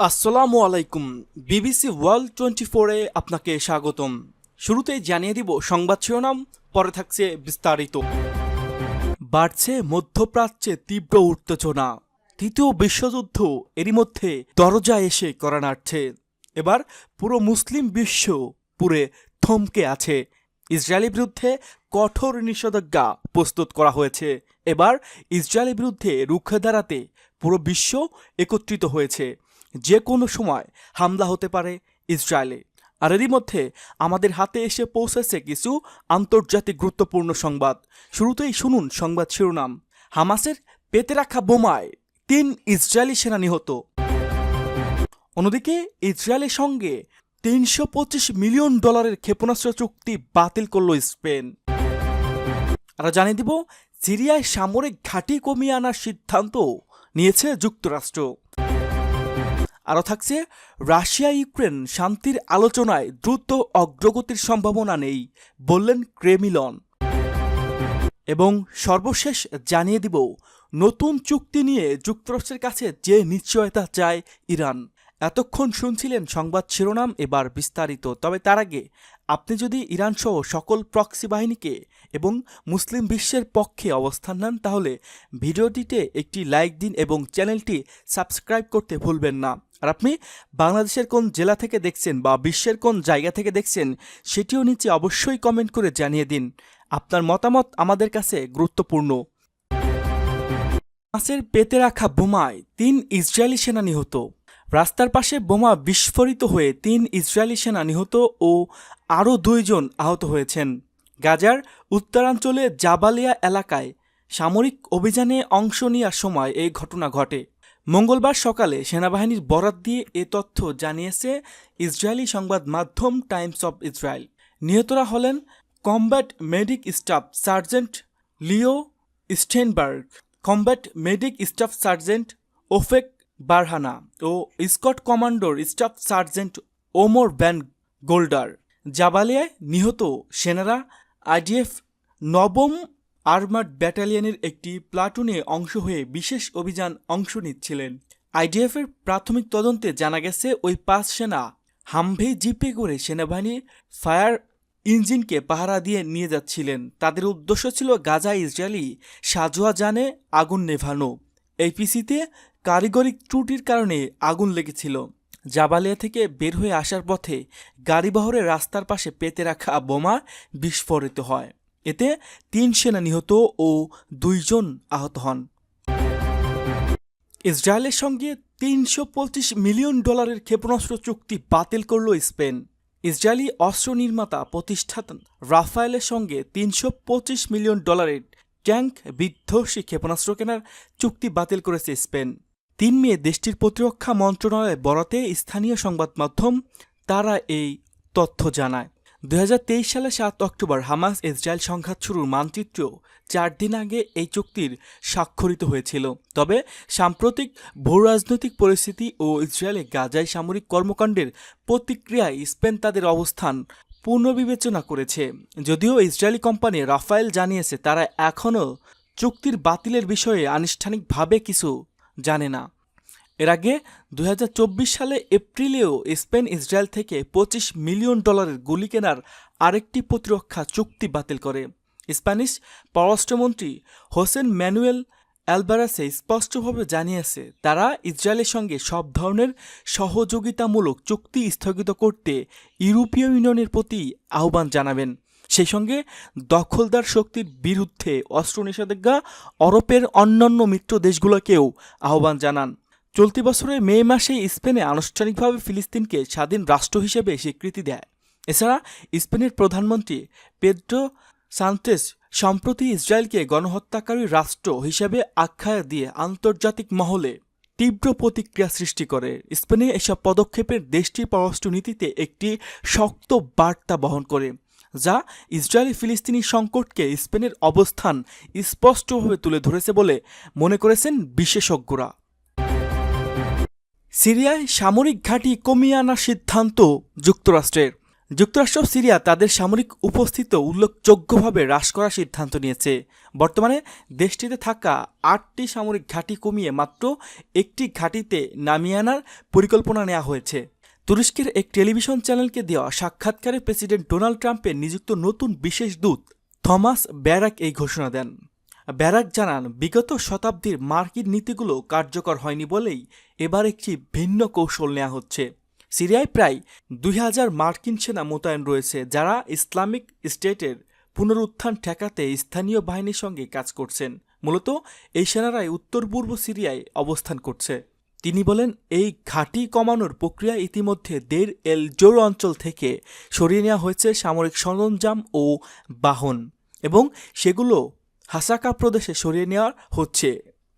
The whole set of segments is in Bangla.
আসসালামু আলাইকুম। বিবিসি ওয়ার্ল্ড 24-এ আপনাকে স্বাগতম। শুরুতেই জানিয়ে দিব সংবাদ শিরোনাম, পরে থাকছে বিস্তারিত। বাড়ছে মধ্যপ্রাচ্যে তীব্র উত্তেজনা। তৃতীয় বিশ্বযুদ্ধ এরই মধ্যে দরজায় এসে কড়া নাড়ছে। এবার পুরো মুসলিম বিশ্ব পুরে থমকে আছে। ইসরায়েলের বিরুদ্ধে কঠোর নিষেধাজ্ঞা প্রস্তুত করা হয়েছে। এবার ইসরায়েলের বিরুদ্ধে রুখে দাঁড়াতে পুরো বিশ্ব একত্রিত হয়েছে। যে কোনো সময় হামলা হতে পারে ইসরায়েলে। আর এরই মধ্যে আমাদের হাতে এসে পৌঁছেছে কিছু আন্তর্জাতিক গুরুত্বপূর্ণ সংবাদ। শুরুতেই শুনুন সংবাদ শিরোনাম। হামাসের পেতে রাখা বোমায় 3 ইসরায়েলি সেনা নিহত। অন্যদিকে ইসরায়েলের সঙ্গে $325 মিলিয়ন ক্ষেপণাস্ত্র চুক্তি বাতিল করল স্পেন। আর জানিয়ে দিব, সিরিয়ায় সামরিক ঘাঁটি কমিয়ে আনার সিদ্ধান্ত নিয়েছে যুক্তরাষ্ট্র। আরও থাকছে, রাশিয়া ইউক্রেন শান্তির আলোচনায় দ্রুত অগ্রগতির সম্ভাবনা নেই বললেন ক্রেমলিন। এবং সর্বশেষ জানিয়ে দিব, নতুন চুক্তি নিয়ে যুক্তরাষ্ট্রের কাছে যে নিশ্চয়তা চায় ইরান। এতক্ষণ শুনছিলেন সংবাদ শিরোনাম, এবার বিস্তারিত। তবে তার আগে আপনি যদি ইরান সহ সকল প্রক্সি বাহিনীকে এবং মুসলিম বিশ্বের পক্ষে অবস্থান নেন, তাহলে ভিডিওটিতে একটি লাইক দিন এবং চ্যানেলটি সাবস্ক্রাইব করতে ভুলবেন না। আর আপনি বাংলাদেশের কোন জেলা থেকে দেখছেন বা বিশ্বের কোন জায়গা থেকে দেখছেন, সেটিও নিচে অবশ্যই কমেন্ট করে জানিয়ে দিন। আপনার মতামত আমাদের কাছে গুরুত্বপূর্ণ। হামাসের পেতে রাখা বোমায় 3 ইসরায়েলি সেনা নিহত। রাস্তার পাশে বোমা বিস্ফোরিত হয়ে 3 ইসরায়েলি সেনা নিহত ও আরও 2 জন আহত হয়েছেন। গাজার উত্তরাঞ্চলে জাবালিয়া এলাকায় সামরিক অভিযানে অংশ নেওয়ার সময় এই ঘটনা ঘটে। মঙ্গলবার সকালে সেনাবাহিনীর বরাত দিয়ে এ তথ্য জানিয়েছে ইসরায়েলি সংবাদ মাধ্যম টাইমস অব ইসরায়েল। নিহতরা হলেন combat medic staff sergeant Leo Steinberg, combat medic staff sergeant Ofek Barhana ও স্কট কমান্ডোর staff sergeant Omer Van Gelder. জাবালিয়ায় নিহত সেনারা আইডিএফ 9ম আর্মার্ড ব্যাটালিয়নের একটি প্লাটুনে অংশ হয়ে বিশেষ অভিযান অংশ নিচ্ছিলেন। আইডিএফের প্রাথমিক তদন্তে জানা গেছে, ওই 5 সেনা হামভি জিপে করে সেনাবাহিনীর ফায়ার ইঞ্জিনকে পাহারা দিয়ে নিয়ে যাচ্ছিলেন। তাদের উদ্দেশ্য ছিল গাজায় ইসরায়েলি সাজোয়া যানে আগুন নেভানো। এই পিসিতে কারিগরি ত্রুটির কারণে আগুন লেগেছিল। জাবালিয়া থেকে বের হয়ে আসার পথে গাড়িবহরে রাস্তার পাশে পেতে রাখা বোমা বিস্ফোরিত হয়। এতে 3 সেনা নিহত ও 2 জন আহত হন। ইসরায়েলের সঙ্গে $325 মিলিয়ন ক্ষেপণাস্ত্র চুক্তি বাতিল করল স্পেন। ইসরায়েলি অস্ত্র নির্মাতা প্রতিষ্ঠান রাফায়েলের সঙ্গে $325 মিলিয়ন ট্যাঙ্ক বিধ্বংসী ক্ষেপণাস্ত্র কেনার চুক্তি বাতিল করেছে স্পেন। 3 মে দেশটির প্রতিরক্ষা মন্ত্রণালয় বরাতে স্থানীয় সংবাদ মাধ্যম তারা এই তথ্য জানায়। 2023 সালে 7 অক্টোবর হামাস ইসরায়েল সংঘাত শুরুর মানচিত্র 4 দিন আগে এই চুক্তির স্বাক্ষরিত হয়েছিল। তবে সাম্প্রতিক ভূরাজনৈতিক পরিস্থিতি ও ইসরায়েলে গাজায় সামরিক কর্মকাণ্ডের প্রতিক্রিয়ায় স্পেন তাদের অবস্থান পুনর্বিবেচনা করেছে। যদিও ইসরায়েলি কোম্পানি রাফায়েল জানিয়েছে তারা এখনও চুক্তির বাতিলের বিষয়ে আনুষ্ঠানিকভাবে কিছু জানে না। এর আগে 2024 সালে এপ্রিলেও স্পেন ইসরায়েল থেকে $25 মিলিয়ন গুলি কেনার আরেকটি প্রতিরক্ষা চুক্তি বাতিল করে। স্প্যানিশ পররাষ্ট্রমন্ত্রী হোসেন ম্যানুয়েল অ্যালভারেসে স্পষ্টভাবে জানিয়েছে তারা ইসরায়েলের সঙ্গে সব ধরনের সহযোগিতামূলক চুক্তি স্থগিত করতে ইউরোপীয় ইউনিয়নের প্রতি আহ্বান জানাবেন। সেই সঙ্গে দখলদার শক্তির বিরুদ্ধে অস্ত্র নিষেধাজ্ঞা আরবের অন্যান্য মিত্র দেশগুলোকেও আহ্বান জানান। চলতি বছরের মে মাসে স্পেনে আনুষ্ঠানিকভাবে ফিলিস্তিনকে স্বাধীন রাষ্ট্র হিসেবে স্বীকৃতি দেয়। এছাড়া স্পেনের প্রধানমন্ত্রী পেদ্রো সানচেস সম্প্রতি ইসরায়েলকে গণহত্যাকারী রাষ্ট্র হিসেবে আখ্যা দিয়ে আন্তর্জাতিক মহলে তীব্র প্রতিক্রিয়া সৃষ্টি করে। স্পেনে এসব পদক্ষেপের দেশটির পররাষ্ট্রনীতিতে একটি শক্ত বার্তা বহন করে, যা ইসরায়েলি ফিলিস্তিনি সংকটকে স্পেনের অবস্থান স্পষ্টভাবে তুলে ধরেছে বলে মনে করেছেন বিশেষজ্ঞরা। সিরিয়ায় সামরিক ঘাঁটি কমিয়ে আনার সিদ্ধান্ত যুক্তরাষ্ট্রের। যুক্তরাষ্ট্র সিরিয়া তাদের সামরিক উপস্থিতি উল্লেখযোগ্যভাবে হ্রাস করার সিদ্ধান্ত নিয়েছে। বর্তমানে দেশটিতে থাকা 8টি সামরিক ঘাঁটি কমিয়ে মাত্র একটি ঘাঁটিতে নামিয়ে আনার পরিকল্পনা নেওয়া হয়েছে। তুরস্কের এক টেলিভিশন চ্যানেলকে দেওয়া সাক্ষাৎকারে প্রেসিডেন্ট ডোনাল্ড ট্রাম্পের নিযুক্ত নতুন বিশেষ দূত থমাস ব্যারাক এই ঘোষণা দেন। ব্যারাক জানান, বিগত শতাব্দীর মার্কিন নীতিগুলো কার্যকর হয়নি বলেই এবার একটি ভিন্ন কৌশল নেওয়া হচ্ছে। সিরিয়ায় প্রায় 2000 মার্কিন সেনা মোতায়েন রয়েছে, যারা ইসলামিক স্টেটের পুনরুত্থান ঠেকাতে স্থানীয় বাহিনীর সঙ্গে কাজ করছেন। মূলত এই সেনারাই উত্তর পূর্ব সিরিয়ায় অবস্থান করছে। তিনি বলেন, এই ঘাঁটি কমানোর প্রক্রিয়া ইতিমধ্যে দের এল জোর অঞ্চল থেকে সরিয়ে নেওয়া হয়েছে সামরিক সরঞ্জাম ও বাহন, এবং সেগুলো হাসাকা প্রদেশে সরিয়ে নেওয়া হচ্ছে।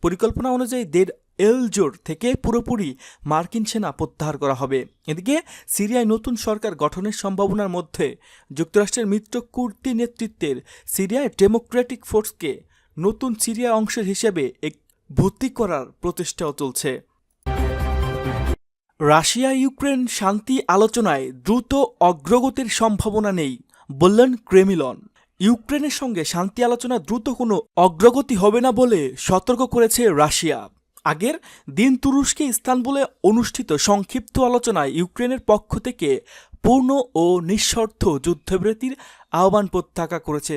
পরিকল্পনা অনুযায়ী দের এল জোর থেকে পুরোপুরি মার্কিন সেনা প্রত্যাহার করা হবে। এদিকে সিরিয়ায় নতুন সরকার গঠনের সম্ভাবনার মধ্যে যুক্তরাষ্ট্রের মিত্র কুর্দি নেতৃত্বের সিরিয়ায় ডেমোক্রেটিক ফোর্সকে নতুন সিরিয়া অংশের হিসেবে ভর্তি করার প্রচেষ্টাও চলছে। রাশিয়া ইউক্রেন শান্তি আলোচনায় দ্রুত অগ্রগতির সম্ভাবনা নেই বললেন ক্রেমলিন। ইউক্রেনের সঙ্গে শান্তি আলোচনা দ্রুত কোনো অগ্রগতি হবে না বলে সতর্ক করেছে রাশিয়া। আগের দিন তুরস্কে ইস্তানবুলে অনুষ্ঠিত সংক্ষিপ্ত আলোচনায় ইউক্রেনের পক্ষ থেকে পূর্ণ ও নিঃশর্ত যুদ্ধবিরতির আহ্বান প্রত্যাখ্যান করেছে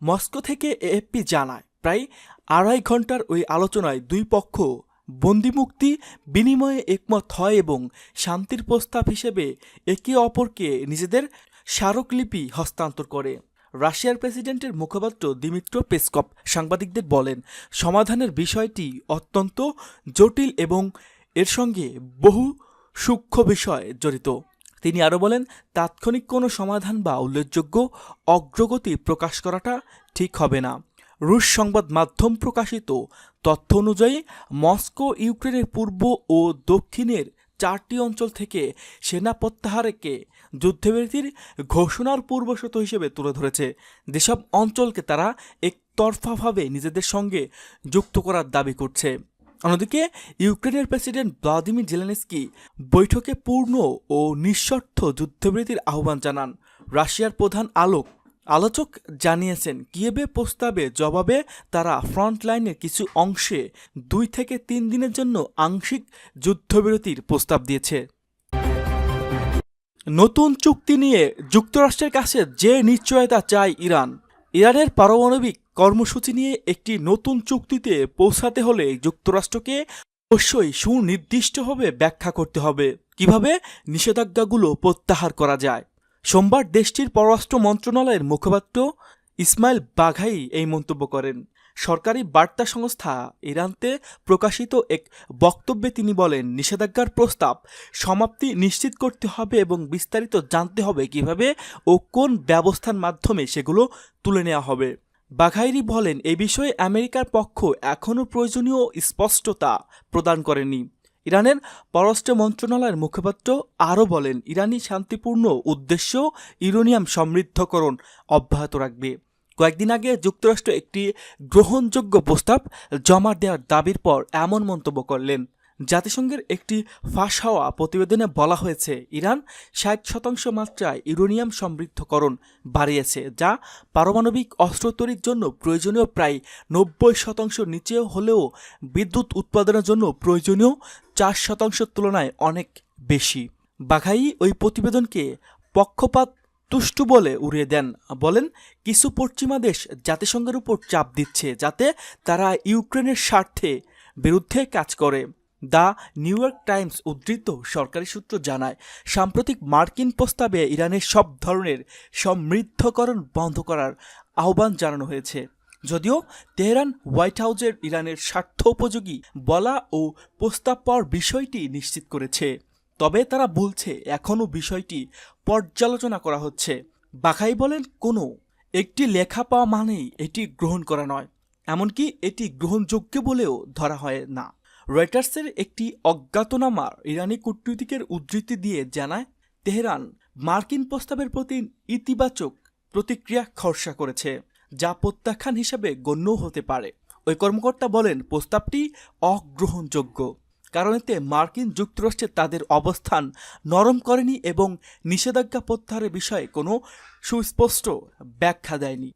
মস্কো থেকে এএফপি জানায়, প্রায় 2.5 ঘন্টার ওই আলোচনায় দুই পক্ষ বন্দিমুক্তি বিনিময়ে একমত হয় এবং শান্তির প্রস্তাব হিসেবে একে অপরকে নিজেদের স্মারকলিপি হস্তান্তর করে। রাশিয়ার প্রেসিডেন্টের মুখপাত্র দিমিত্র পেসকভ সাংবাদিকদের বলেন, সমাধানের বিষয়টি অত্যন্ত জটিল এবং এর সঙ্গে বহু সূক্ষ্ম বিষয় জড়িত। তিনি আরও বলেন, তাৎক্ষণিক কোনো সমাধান বা উল্লেখযোগ্য অগ্রগতি প্রকাশ করাটা ঠিক হবে না। রুশ সংবাদ মাধ্যম প্রকাশিত তথ্য অনুযায়ী মস্কো ইউক্রেনের পূর্ব ও দক্ষিণের 4টি অঞ্চল থেকে সেনা প্রত্যাহারকে যুদ্ধবিরতির ঘোষণার পূর্বশর্ত হিসেবে তুলে ধরেছে। যেসব অঞ্চলকে তারা একতরফাভাবে নিজেদের সঙ্গে যুক্ত করার দাবি করছে। অন্যদিকে ইউক্রেনের প্রেসিডেন্ট ভ্লাদিমির জেলেনস্কি বৈঠকে পূর্ণ ও নিঃশর্ত যুদ্ধবিরতির আহ্বান জানান। রাশিয়ার প্রধান আলোচক জানিয়েছেন, কিয়েভে প্রস্তাবে জবাবে তারা ফ্রন্টলাইনের কিছু অংশে 2 থেকে 3 দিনের জন্য আংশিক যুদ্ধবিরতির প্রস্তাব দিয়েছে। নতুন চুক্তি নিয়ে যুক্তরাষ্ট্রের কাছে যে নিশ্চয়তা চায় ইরানের পারমাণবিক কর্মসূচি নিয়ে একটি নতুন চুক্তিতে পৌঁছাতে হলে যুক্তরাষ্ট্রকে অবশ্যই সুনির্দিষ্টভাবে ব্যাখ্যা করতে হবে কিভাবে নিষেধাজ্ঞাগুলো প্রত্যাহার করা যায়। সোমবার দেশটির পররাষ্ট্র মন্ত্রণালয়ের মুখপাত্র ইসমাইল বাঘাই এই মন্তব্য করেন। সরকারি বার্তা সংস্থা ইরানতে প্রকাশিত এক বক্তব্যে তিনি বলেন, নিষেধাজ্ঞার প্রস্তাব সমাপ্তি নিশ্চিত করতে হবে এবং বিস্তারিত জানতে হবে কিভাবে ও কোন ব্যবস্থার মাধ্যমে সেগুলো তুলে নেওয়া হবে। বাঘাইরি বলেন, এই বিষয়ে আমেরিকার পক্ষ এখনও প্রয়োজনীয় স্পষ্টতা প্রদান করেনি। ইরানের পররাষ্ট্র মন্ত্রণালয়ের মুখপাত্র আরও বলেন, ইরানি শান্তিপূর্ণ উদ্দেশ্য ইউরেনিয়াম সমৃদ্ধকরণ অব্যাহত রাখবে। কয়েকদিন আগে যুক্তরাষ্ট্র একটি গ্রহণযোগ্য প্রস্তাব জমা দেওয়ার দাবির পর এমন মন্তব্য করলেন। জাতিসংঘের একটি ফাঁস হওয়া প্রতিবেদনে বলা হয়েছে, ইরান 60% মাত্রায় ইউরেনিয়াম সমৃদ্ধকরণ বাড়িয়েছে, যা পারমাণবিক অস্ত্র তৈরির জন্য প্রয়োজনীয় প্রায় 90% নিচে হলেও বিদ্যুৎ উৎপাদনের জন্য প্রয়োজনীয় 4% তুলনায় অনেক বেশি। বাঘাই ওই প্রতিবেদনকে পক্ষপাত তুষ্ট বলে উড়িয়ে দেন। বলেন, কিছু পশ্চিমা দেশ জাতিসংঘের উপর চাপ দিচ্ছে যাতে তারা ইউক্রেনের স্বার্থে বিরুদ্ধে কাজ করে। দ্য নিউ ইয়র্ক টাইমস উদ্ধৃত সরকারি সূত্র জানায়, সাম্প্রতিক মার্কিন প্রস্তাবে ইরানের সব ধরনের সমৃদ্ধকরণ বন্ধ করার আহ্বান জানানো হয়েছে। যদিও তেহরান হোয়াইট হাউসের ইরানের স্বার্থোপযোগী বলা ও প্রস্তাব পাওয়ার বিষয়টি নিশ্চিত করেছে, তবে তারা বলছে এখনও বিষয়টি পর্যালোচনা করা হচ্ছে। বাঘাই বলেন, কোনো একটি লেখা পাওয়া মানেই এটি গ্রহণ করা নয়, এমনকি এটি গ্রহণযোগ্য বলেও ধরা হয় না। রয়টার্সের একটি অজ্ঞাতনামা ইরানি কূটনীতিকের উদ্ধৃতি দিয়ে জানায়, তেহরান মার্কিন প্রস্তাবের প্রতি ইতিবাচক প্রতিক্রিয়া খরসা করেছে, যা প্রত্যাখ্যান হিসেবে গণ্য হতে পারে। ওই কর্মকর্তা বলেন, প্রস্তাবটি অগ্রহণযোগ্য। কারণ এতে মার্কিন যুক্তরাষ্ট্রে তাদের অবস্থান নরম করেনি এবং নিষেধাজ্ঞা প্রত্যাহারের বিষয়ে কোনো সুস্পষ্ট ব্যাখ্যা দেয়নি।